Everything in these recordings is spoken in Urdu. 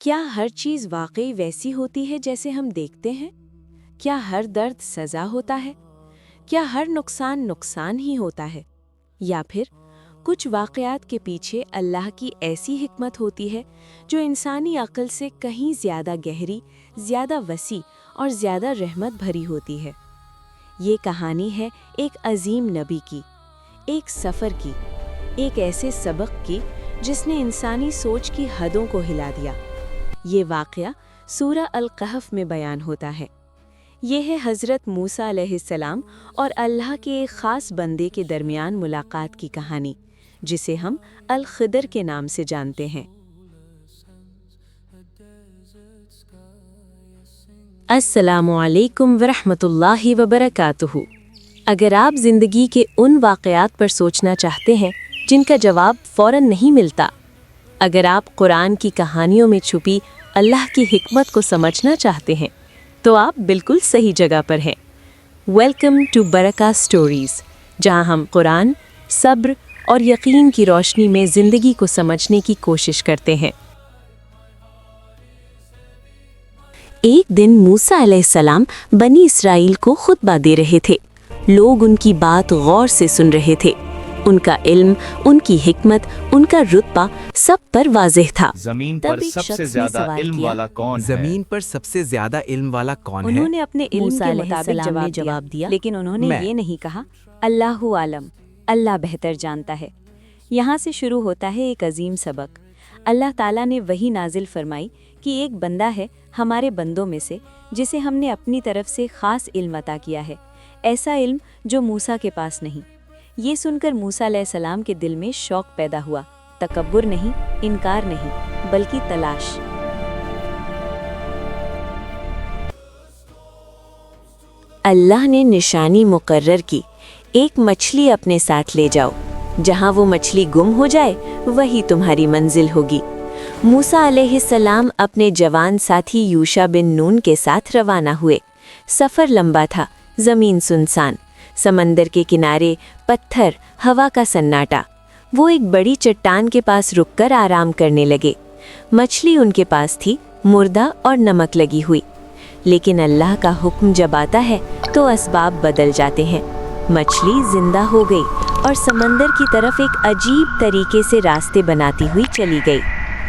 کیا ہر چیز واقعی ویسی ہوتی ہے جیسے ہم دیکھتے ہیں؟ کیا ہر درد سزا ہوتا ہے؟ کیا ہر نقصان نقصان ہی ہوتا ہے؟ یا پھر کچھ واقعات کے پیچھے اللہ کی ایسی حکمت ہوتی ہے جو انسانی عقل سے کہیں زیادہ گہری، زیادہ وسیع اور زیادہ رحمت بھری ہوتی ہے؟ یہ کہانی ہے ایک عظیم نبی کی، ایک سفر کی، ایک ایسے سبق کی جس نے انسانی سوچ کی حدوں کو ہلا دیا۔ یہ واقعہ سورہ الکہف میں بیان ہوتا ہے۔ یہ ہے حضرت موسیٰ علیہ السلام اور اللہ کے ایک خاص بندے کے درمیان ملاقات کی کہانی، جسے ہم الخضر کے نام سے جانتے ہیں۔ السلام علیکم ورحمۃ اللہ وبرکاتہ۔ اگر آپ زندگی کے ان واقعات پر سوچنا چاہتے ہیں جن کا جواب فوراً نہیں ملتا، اگر آپ قرآن کی کہانیوں میں چھپی اللہ کی حکمت کو سمجھنا چاہتے ہیں، تو آپ بالکل صحیح جگہ پر ہیں۔ ویلکم ٹو برکہ سٹوریز، جہاں ہم قرآن، صبر اور یقین کی روشنی میں زندگی کو سمجھنے کی کوشش کرتے ہیں۔ ایک دن موسیٰ علیہ السلام بنی اسرائیل کو خطبہ دے رہے تھے۔ لوگ ان کی بات غور سے سن رہے تھے۔ ان کا علم، ان کی حکمت، ان کا رتبہ سب پر واضح تھا۔ زمین پر سب سے زیادہ علم والا کون ہے؟ زمین پر سب سے زیادہ علم والا کون ہے؟ انہوں نے اپنے علم کے مطابق جواب دیا، لیکن انہوں نے یہ نہیں کہا اللہ عالم، اللہ بہتر جانتا ہے۔ یہاں سے شروع ہوتا ہے ایک عظیم سبق۔ اللہ تعالیٰ نے وحی نازل فرمائی کہ ایک بندہ ہے ہمارے بندوں میں سے جسے ہم نے اپنی طرف سے خاص علم عطا کیا ہے، ایسا علم جو موسیٰ کے پاس نہیں۔ یہ سن کر موسیٰ علیہ السلام کے دل میں شوق پیدا ہوا، تکبر نہیں، انکار نہیں، بلکہ تلاش۔ اللہ نے نشانی مقرر کی، ایک مچھلی اپنے ساتھ لے جاؤ، جہاں وہ مچھلی گم ہو جائے وہی تمہاری منزل ہوگی۔ موسیٰ علیہ السلام اپنے جوان ساتھی یوشع بن نون کے ساتھ روانہ ہوئے۔ سفر لمبا تھا، زمین سنسان، سمندر کے کنارے پتھر، ہوا کا سناٹا۔ وہ ایک بڑی چٹان کے پاس رک کر آرام کرنے لگے۔ مچھلی ان کے پاس تھی، مردہ اور نمک لگی ہوئی۔ لیکن اللہ کا حکم جب آتا ہے تو اسباب بدل جاتے ہیں۔ مچھلی زندہ ہو گئی اور سمندر کی طرف ایک عجیب طریقے سے راستے بناتی ہوئی چلی گئی۔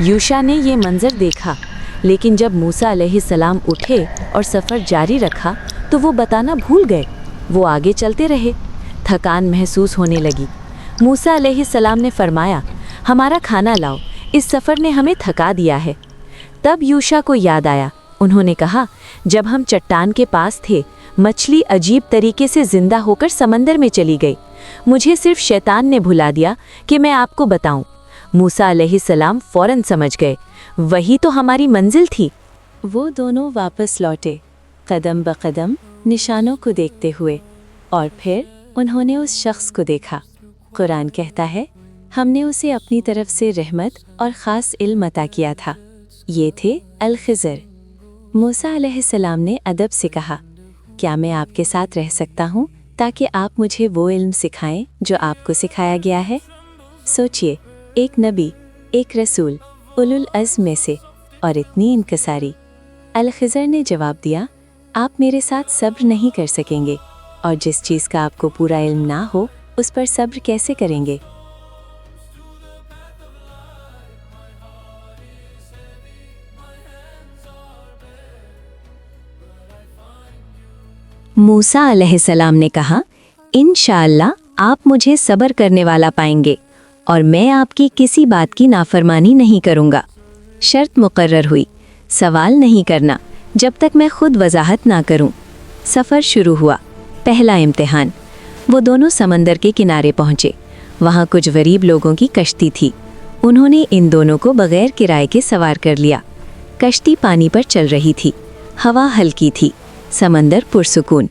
یوشع نے یہ منظر دیکھا، لیکن جب موسیٰ علیہ السلام اٹھے اور سفر جاری رکھا تو وہ بتانا بھول گئے۔ وہ آگے چلتے رہے۔ تھکان محسوس ہونے لگی۔ موسیٰ علیہ السلام نے فرمایا، ہمارا کھانا لاؤ، اس سفر نے ہمیں تھکا دیا ہے۔ تب یوشع کو یاد آیا۔ انہوں نے کہا، جب ہم چٹان کے پاس تھے، مچھلی عجیب طریقے سے زندہ ہو کر سمندر میں چلی گئی۔ مجھے صرف شیطان نے بھلا دیا کہ میں آپ کو بتاؤں۔ موسیٰ علیہ السلام فوراً سمجھ گئے، وہی تو ہماری منزل تھی۔ وہ دونوں واپس لوٹے، قدم بقدم نشانوں کو دیکھتے ہوئے، اور پھر انہوں نے اس شخص کو دیکھا۔ قرآن کہتا ہے، ہم نے اسے اپنی طرف سے رحمت اور خاص علم عطا کیا تھا۔ یہ تھے الخضر۔ موسیٰ علیہ السلام نے ادب سے کہا، کیا میں آپ کے ساتھ رہ سکتا ہوں تاکہ آپ مجھے وہ علم سکھائیں جو آپ کو سکھایا گیا ہے؟ سوچئے، ایک نبی، ایک رسول، اولو العزم میں سے، اور اتنی انکساری۔ الخضر نے جواب دیا، آپ میرے ساتھ صبر نہیں کر سکیں گے، اور جس چیز کا آپ کو پورا علم نہ ہو اس پر صبر کیسے کریں گے؟ موسیٰ علیہ السلام نے کہا، انشاءاللہ آپ مجھے صبر کرنے والا پائیں گے، اور میں آپ کی کسی بات کی نافرمانی نہیں کروں گا۔ شرط مقرر ہوئی، سوال نہیں کرنا جب تک میں خود وضاحت نہ کروں۔ سفر شروع ہوا۔ پہلا امتحان۔ وہ دونوں سمندر کے کنارے پہنچے۔ وہاں کچھ غریب لوگوں کی کشتی تھی۔ انہوں نے ان دونوں کو بغیر کرائے کے سوار کر لیا۔ کشتی پانی پر چل رہی تھی۔ ہوا ہلکی تھی، سمندر پرسکون۔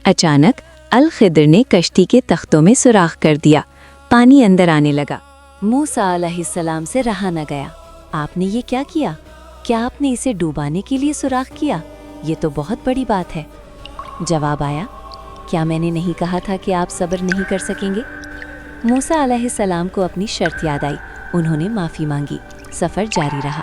اچانک الخضر نے کشتی کے تختوں میں سوراخ کر دیا۔ پانی اندر آنے لگا۔ موسیٰ علیہ السلام سے رہا نہ گیا، آپ نے یہ کیا کیا؟ کیا آپ نے اسے ڈوبانے کے لیے سوراخ کیا؟ یہ تو بہت بڑی بات ہے۔ جواب آیا، کیا میں نے نہیں کہا تھا کہ آپ صبر نہیں کر سکیں گے؟ موسیٰ علیہ السلام کو اپنی شرط یاد آئی۔ انہوں نے معافی مانگی۔ سفر جاری رہا۔